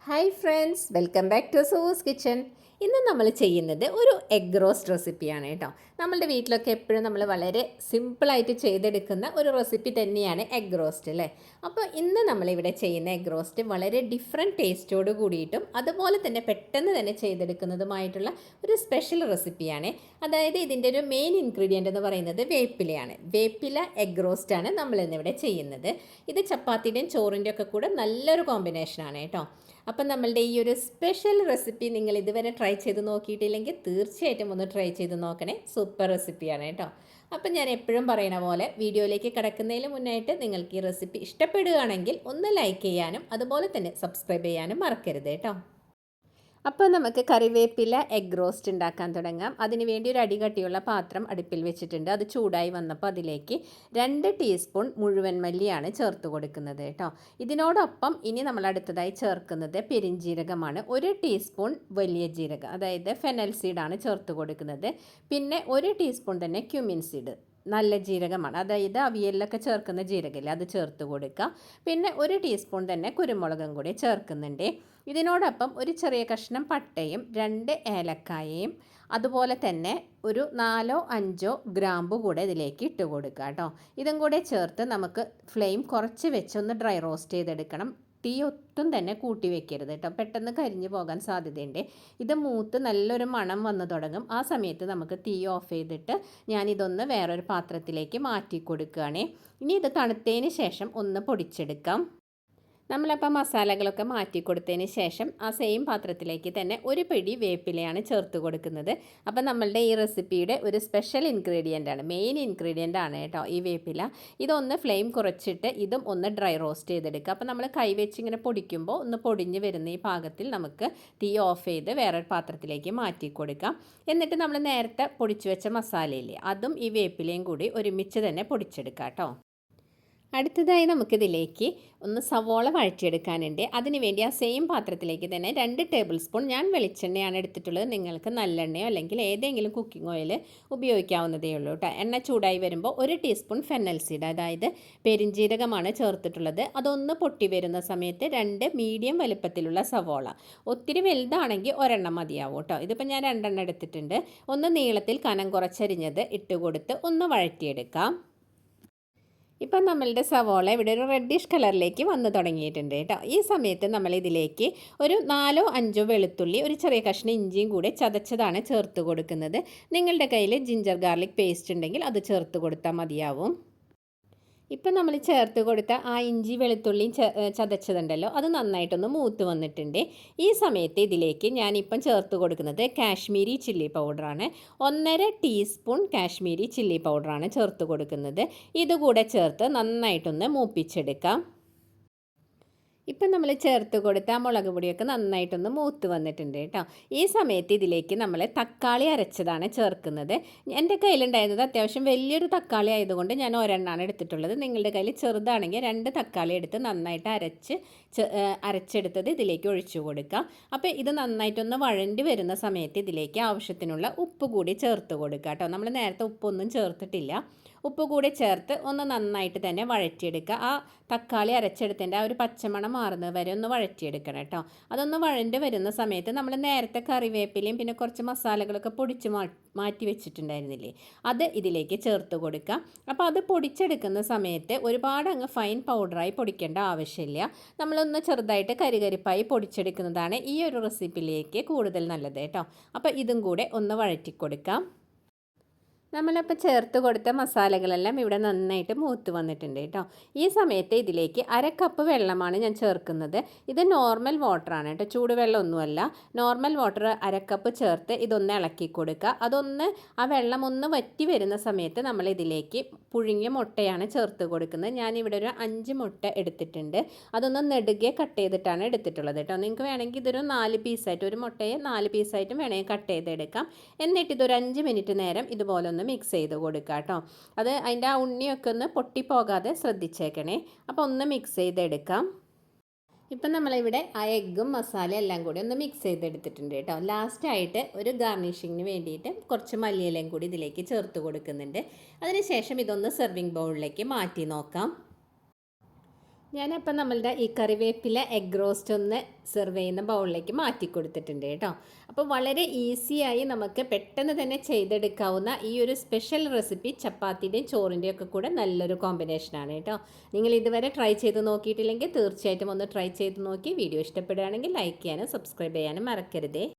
Hi friends, welcome back to Sue's kitchen. ഇന്ന് നമ്മൾ ചെയ്യുന്നത് ഒരു എഗ് റോസ്റ്റ് റെസിപ്പിയാണ് കേട്ടോ. നമ്മളുടെ വീട്ടിലൊക്കെ എപ്പോഴും നമ്മൾ വളരെ സിമ്പിളായിട്ട് ചെയ്തെടുക്കുന്ന ഒരു റെസിപ്പി തന്നെയാണ് എഗ് റോസ്റ്റ് അല്ലേ. അപ്പോൾ ഇന്ന് നമ്മളിവിടെ ചെയ്യുന്ന എഗ് റോസ്റ്റ് വളരെ ഡിഫറെൻറ്റ് ടേസ്റ്റോട് കൂടിയിട്ടും അതുപോലെ തന്നെ പെട്ടെന്ന് തന്നെ ചെയ്തെടുക്കുന്നതുമായിട്ടുള്ള ഒരു സ്പെഷ്യൽ റെസിപ്പിയാണ്. അതായത് ഇതിൻ്റെ ഒരു മെയിൻ ഇൻഗ്രീഡിയൻ്റ് എന്ന് പറയുന്നത് വേപ്പിലയാണ്. വേപ്പില എഗ് റോസ്റ്റാണ് നമ്മളിന്നിവിടെ ചെയ്യുന്നത്. ഇത് ചപ്പാത്തിയുടെയും ചോറിൻ്റെയും ഒക്കെ കൂടെ നല്ലൊരു കോമ്പിനേഷനാണ് കേട്ടോ. അപ്പം നമ്മളുടെ ഈ ഒരു സ്പെഷ്യൽ റെസിപ്പി നിങ്ങൾ ഇതുവരെ ട്രൈ ചെയ്ത് നോക്കിയിട്ടില്ലെങ്കിൽ തീർച്ചയായിട്ടും ഒന്ന് ട്രൈ ചെയ്ത് നോക്കണേ. സൂപ്പർ റെസിപ്പിയാണ് കേട്ടോ. അപ്പം ഞാൻ എപ്പോഴും പറയുന്ന പോലെ വീഡിയോയിലേക്ക് കിടക്കുന്നതിന് മുന്നായിട്ട് നിങ്ങൾക്ക് ഈ റെസിപ്പി ഇഷ്ടപ്പെടുകയാണെങ്കിൽ ഒന്ന് ലൈക്ക് ചെയ്യാനും അതുപോലെ തന്നെ സബ്സ്ക്രൈബ് ചെയ്യാനും മറക്കരുത് കേട്ടോ. അപ്പോൾ നമുക്ക് കറിവേപ്പില എഗ് റോസ്റ്റ് ഉണ്ടാക്കാൻ തുടങ്ങാം. അതിന് വേണ്ടി ഒരു അടികട്ടിയുള്ള പാത്രം അടുപ്പിൽ വെച്ചിട്ടുണ്ട്. അത് ചൂടായി വന്നപ്പോൾ അതിലേക്ക് 2 ടീസ്പൂൺ മുഴുവൻ മല്ലിയാണ് ചേർത്ത് കൊടുക്കുന്നത് കേട്ടോ. ഇതിനോടൊപ്പം ഇനി നമ്മൾ അടുത്തതായി ചേർക്കുന്നത് പെരിഞ്ജീരകമാണ്. 1 ടീസ്പൂൺ വലിയ ജീരകം, അതായത് ഫെനൽ സീഡാണ് ചേർത്ത് കൊടുക്കുന്നത്. പിന്നെ 1 ടീസ്പൂൺ തന്നെ ക്യുമിൻ സീഡ്, നല്ല ജീരകമാണ്, അതായത് അവിയലിലൊക്കെ ചേർക്കുന്ന ജീരകമില്ല, അത് ചേർത്ത് കൊടുക്കുക. പിന്നെ 1 ടീസ്പൂൺ തന്നെ കുരുമുളകും കൂടി ചേർക്കുന്നുണ്ട്. ഇതിനോടൊപ്പം ഒരു ചെറിയ കഷ്ണം പട്ടയും 2 ഏലക്കായയും അതുപോലെ തന്നെ ഒരു 4-5 ഗ്രാമ്പു കൂടെ ഇതിലേക്ക് ഇട്ട് കൊടുക്കുക കേട്ടോ. ഇതും കൂടെ ചേർത്ത് നമുക്ക് ഫ്ലെയിം കുറച്ച് വെച്ച് ഒന്ന് ഡ്രൈ റോസ്റ്റ് ചെയ്തെടുക്കണം. തീ ഒട്ടും തന്നെ കൂട്ടി വെക്കരുത് കേട്ടോ, പെട്ടെന്ന് കരിഞ്ഞു പോകാൻ സാധ്യതയുണ്ട്. ഇത് മൂത്ത് നല്ലൊരു മണം വന്നു തുടങ്ങും. ആ സമയത്ത് നമുക്ക് തീ ഓഫ് ചെയ്തിട്ട് ഞാനിതൊന്ന് വേറൊരു പാത്രത്തിലേക്ക് മാറ്റി കൊടുക്കുകയാണ്. ഇനി ഇത് തണുത്തതിന് ശേഷം ഒന്ന് പൊടിച്ചെടുക്കാം. നമ്മളപ്പോൾ മസാലകളൊക്കെ മാറ്റി കൊടുത്തതിന് ശേഷം ആ സെയിം പാത്രത്തിലേക്ക് തന്നെ ഒരു പിടി വേപ്പിലയാണ് ചേർത്ത് കൊടുക്കുന്നത്. അപ്പോൾ നമ്മളുടെ ഈ റെസിപ്പിയുടെ ഒരു സ്പെഷ്യൽ ഇൻഗ്രീഡിയൻ്റാണ്, മെയിൻ ഇൻഗ്രീഡിയൻ്റ് ആണ് കേട്ടോ ഈ വേപ്പില. ഇതൊന്ന് ഫ്ലെയിം കുറച്ചിട്ട് ഇതും ഒന്ന് ഡ്രൈ റോസ്റ്റ് ചെയ്തെടുക്കുക. അപ്പോൾ നമ്മൾ കൈവച്ച് ഇങ്ങനെ പൊടിക്കുമ്പോൾ ഒന്ന് പൊടിഞ്ഞ് വരുന്ന ഈ പാകത്തിൽ നമുക്ക് തീ ഓഫ് ചെയ്ത് വേറൊരു പാത്രത്തിലേക്ക് മാറ്റി കൊടുക്കാം. എന്നിട്ട് നമ്മൾ നേരത്തെ പൊടിച്ചു വെച്ച മസാലയില്ലേ, അതും ഈ വേപ്പിലയും കൂടി ഒരുമിച്ച് തന്നെ പൊടിച്ചെടുക്കാം കേട്ടോ. അടുത്തതായി നമുക്കിതിലേക്ക് ഒന്ന് സവോള വഴറ്റിയെടുക്കാനുണ്ട്. അതിനുവേണ്ടി ആ സെയിം പാത്രത്തിലേക്ക് തന്നെ 2 ടേബിൾ സ്പൂൺ ഞാൻ വെളിച്ചെണ്ണയാണ് എടുത്തിട്ടുള്ളത്. നിങ്ങൾക്ക് നല്ലെണ്ണയോ അല്ലെങ്കിൽ ഏതെങ്കിലും കുക്കിംഗ് ഓയിൽ ഉപയോഗിക്കാവുന്നതേ ഉള്ളൂ കേട്ടോ. എണ്ണ ചൂടായി വരുമ്പോൾ 1 ടീസ്പൂൺ ഫെനൽ സീഡ്, അതായത് പെരിഞ്ജീരകമാണ് ചേർത്തിട്ടുള്ളത്. അതൊന്ന് പൊട്ടി വരുന്ന സമയത്ത് 2 മീഡിയം വലുപ്പത്തിലുള്ള സവോള, ഒത്തിരി വലുതാണെങ്കിൽ ഒരെണ്ണം മതിയാവും കേട്ടോ. ഇതിപ്പോൾ ഞാൻ 2 എണ്ണം എടുത്തിട്ടുണ്ട്. ഒന്ന് നീളത്തിൽ കനം കുറച്ചരിഞ്ഞത് ഇട്ട് കൊടുത്ത് ഒന്ന് വഴറ്റിയെടുക്കാം. ഇപ്പം നമ്മളുടെ സവോള ഇവിടെ ഒരു റെഡിഷ് കളറിലേക്ക് വന്ന് തുടങ്ങിയിട്ടുണ്ട് കേട്ടോ. ഈ സമയത്ത് നമ്മളിതിലേക്ക് ഒരു 4-5 വെളുത്തുള്ളി, ഒരു ചെറിയ കഷ്ണം ഇഞ്ചിയും കൂടെ ചതച്ചതാണ് ചേർത്ത് കൊടുക്കുന്നത്. നിങ്ങളുടെ കയ്യിൽ ജിഞ്ചർ ഗാർലിക് പേസ്റ്റ് ഉണ്ടെങ്കിൽ അത് ചേർത്ത് കൊടുത്താൽ മതിയാവും. ഇപ്പം നമ്മൾ ചേർത്ത് കൊടുത്ത ആ ഇഞ്ചി വെളുത്തുള്ളിയും ചതച്ചതുണ്ടല്ലോ, അത് നന്നായിട്ടൊന്ന് മൂത്ത് വന്നിട്ടുണ്ട്. ഈ സമയത്ത് ഇതിലേക്ക് ഞാനിപ്പം ചേർത്ത് കൊടുക്കുന്നത് കാശ്മീരി ചില്ലി പൗഡറാണ്. 1.5 ടീസ്പൂൺ കാശ്മീരി ചില്ലി പൗഡറാണ് ചേർത്ത് കൊടുക്കുന്നത്. ഇതുകൂടെ ചേർത്ത് നന്നായിട്ടൊന്ന് മൂപ്പിച്ചെടുക്കാം. ഇപ്പം നമ്മൾ ചേർത്ത് കൊടുത്ത മുളക് പൊടിയൊക്കെ നന്നായിട്ടൊന്ന് മൂത്ത് വന്നിട്ടുണ്ട് കേട്ടോ. ഈ സമയത്ത് ഇതിലേക്ക് നമ്മൾ തക്കാളി അരച്ചതാണ് ചേർക്കുന്നത്. എൻ്റെ കയ്യിലുണ്ടായിരുന്നത് അത്യാവശ്യം വലിയൊരു തക്കാളി ആയതുകൊണ്ട് ഞാൻ ഒരെണ്ണമാണ് എടുത്തിട്ടുള്ളത്. നിങ്ങളുടെ കയ്യിൽ ചെറുതാണെങ്കിൽ 2 തക്കാളി എടുത്ത് നന്നായിട്ട് അരച്ചെടുത്തത് ഇതിലേക്ക് ഒഴിച്ചു കൊടുക്കുക. അപ്പോൾ ഇത് നന്നായിട്ടൊന്ന് വഴണ്ടി വരുന്ന സമയത്ത് ഇതിലേക്ക് ആവശ്യത്തിനുള്ള ഉപ്പ് കൂടി ചേർത്ത് കൊടുക്കുക കേട്ടോ. നമ്മൾ നേരത്തെ ഉപ്പൊന്നും ചേർത്തിട്ടില്ല. ഉപ്പ് കൂടി ചേർത്ത് ഒന്ന് നന്നായിട്ട് തന്നെ വഴറ്റിയെടുക്കുക. ആ തക്കാളി അരച്ചെടുത്തതിൻ്റെ ആ ഒരു പച്ചമണം മാറുന്നത് വരെ ഒന്ന് വഴറ്റിയെടുക്കണം കേട്ടോ. അതൊന്ന് വഴണ്ട് വരുന്ന സമയത്ത് നമ്മൾ നേരത്തെ കറിവേപ്പിലയും പിന്നെ കുറച്ച് മസാലകളൊക്കെ പൊടിച്ച് മാറ്റി വെച്ചിട്ടുണ്ടായിരുന്നില്ലേ, അത് ഇതിലേക്ക് ചേർത്ത് കൊടുക്കുക. അപ്പോൾ അത് പൊടിച്ചെടുക്കുന്ന സമയത്ത് ഒരുപാട് അങ്ങ് ഫൈൻ പൗഡറായി പൊടിക്കേണ്ട ആവശ്യമില്ല. നമ്മളൊന്ന് ചെറുതായിട്ട് കരികരിപ്പായി പൊടിച്ചെടുക്കുന്നതാണ് ഈ ഒരു റെസിപ്പിയിലേക്ക് കൂടുതൽ നല്ലത് കേട്ടോ. അപ്പോൾ ഇതും കൂടെ ഒന്ന് വഴറ്റി കൊടുക്കാം. നമ്മളിപ്പോൾ ചേർത്ത് കൊടുത്ത മസാലകളെല്ലാം ഇവിടെ നന്നായിട്ട് മൂത്ത് വന്നിട്ടുണ്ട് കേട്ടോ. ഈ സമയത്ത് ഇതിലേക്ക് 1/2 കപ്പ് വെള്ളമാണ് ഞാൻ ചേർക്കുന്നത്. ഇത് നോർമൽ വാട്ടറാണ് കേട്ടോ, ചൂടുവെള്ളമൊന്നുമല്ല. നോർമൽ വാട്ടർ 1/2 കപ്പ് ചേർത്ത് ഇതൊന്ന് ഇളക്കി കൊടുക്കുക. അതൊന്ന് ആ വെള്ളം ഒന്ന് വറ്റി വരുന്ന സമയത്ത് നമ്മൾ ഇതിലേക്ക് പുഴുങ്ങിയ മുട്ടയാണ് ചേർത്ത് കൊടുക്കുന്നത്. ഞാനിവിടെ ഒരു 5 മുട്ട എടുത്തിട്ടുണ്ട്. അതൊന്ന് നെടുകെ കട്ട് ചെയ്തിട്ടാണ് എടുത്തിട്ടുള്ളത് കേട്ടോ. നിങ്ങൾക്ക് വേണമെങ്കിൽ ഇതൊരു 4 പീസായിട്ട്, ഒരു മുട്ടയെ 4 പീസായിട്ടും വേണമെങ്കിൽ കട്ട് ചെയ്തെടുക്കാം. എന്നിട്ട് ഇതൊരു 5 മിനിറ്റ് നേരം ഇതുപോലെ ഒന്ന് മിക്സ് ചെയ്ത് കൊടുക്കുക കേട്ടോ. അത് അതിൻ്റെ ആ ഉണ്ണിയൊക്കെ ഒന്ന് പൊട്ടിപ്പോകാതെ ശ്രദ്ധിച്ചേക്കണേ. അപ്പോൾ ഒന്ന് മിക്സ് ചെയ്തെടുക്കാം. ഇപ്പം നമ്മളിവിടെ ആ എഗ്ഗും മസാല എല്ലാം കൂടി ഒന്ന് മിക്സ് ചെയ്തെടുത്തിട്ടുണ്ട് കേട്ടോ. ലാസ്റ്റായിട്ട് ഒരു ഗാർണിഷിങ്ങിന് വേണ്ടിയിട്ട് കുറച്ച് മല്ലിയിലയും കൂടി ഇതിലേക്ക് ചേർത്ത് കൊടുക്കുന്നുണ്ട്. അതിനുശേഷം ഇതൊന്ന് സെർവിങ് ബൗളിലേക്ക് മാറ്റി നോക്കാം. ഞാനപ്പം നമ്മളുടെ ഈ കറിവേപ്പില എഗ് റോസ്റ്റ് ഒന്ന് സെർവ് ചെയ്യുന്ന ബൗളിലേക്ക് മാറ്റി കൊടുത്തിട്ടുണ്ട് കേട്ടോ. അപ്പോൾ വളരെ ഈസിയായി നമുക്ക് പെട്ടെന്ന് തന്നെ ചെയ്തെടുക്കാവുന്ന ഈ ഒരു സ്പെഷ്യൽ റെസിപ്പി ചപ്പാത്തിയുടെയും ചോറിൻ്റെയും ഒക്കെ കൂടെ നല്ലൊരു കോമ്പിനേഷനാണ് കേട്ടോ. നിങ്ങൾ ഇതുവരെ ട്രൈ ചെയ്ത് നോക്കിയിട്ടില്ലെങ്കിൽ തീർച്ചയായിട്ടും ഒന്ന് ട്രൈ ചെയ്ത് നോക്കി. വീഡിയോ ഇഷ്ടപ്പെടുകയാണെങ്കിൽ ലൈക്ക് ചെയ്യാനും സബ്സ്ക്രൈബ് ചെയ്യാനും മറക്കരുതേ.